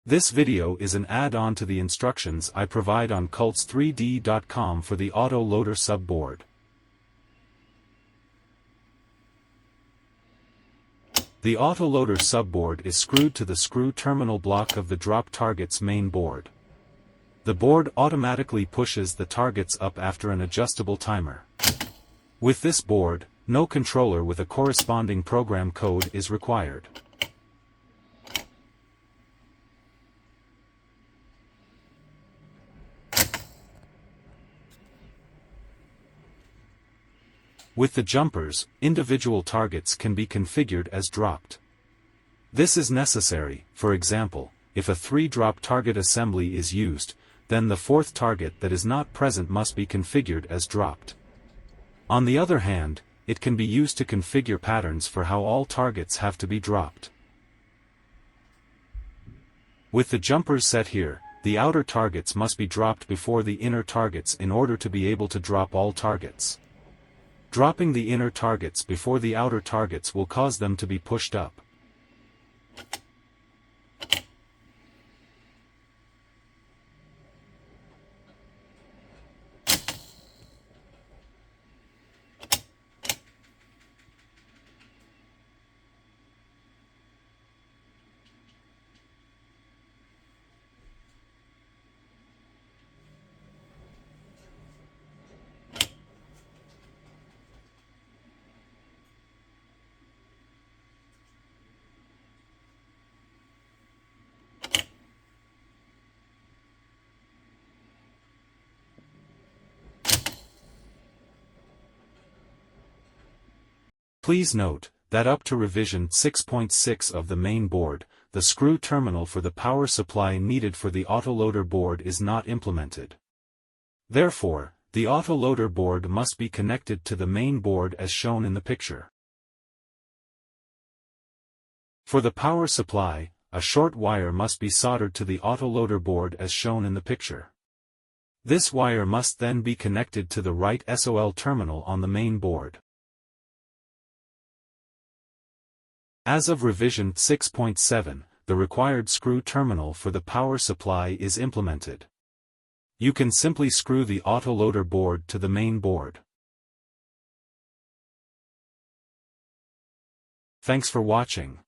This video is an add-on to the instructions I provide on cults3d.com for the Autoloader subboard. The Autoloader subboard is screwed to the screw terminal block of the drop target's main board. The board automatically pushes the targets up after an adjustable timer. With this board, no controller with a corresponding program code is required. With the jumpers, individual targets can be configured as dropped. This is necessary, for example, if a 3-drop target assembly is used, then the 4th target that is not present must be configured as dropped. On the other hand, it can be used to configure patterns for how all targets have to be dropped. With the jumpers set here, the outer targets must be dropped before the inner targets in order to be able to drop all targets. Dropping the inner targets before the outer targets will cause them to be pushed up. Please note that up to revision 6.6 of the main board, the screw terminal for the power supply needed for the Autoloader board is not implemented. Therefore, the Autoloader board must be connected to the main board as shown in the picture. For the power supply, a short wire must be soldered to the Autoloader board as shown in the picture. This wire must then be connected to the right SOL terminal on the main board. As of revision 6.7, the required screw terminal for the power supply is implemented. You can simply screw the Autoloader board to the main board. Thanks for watching.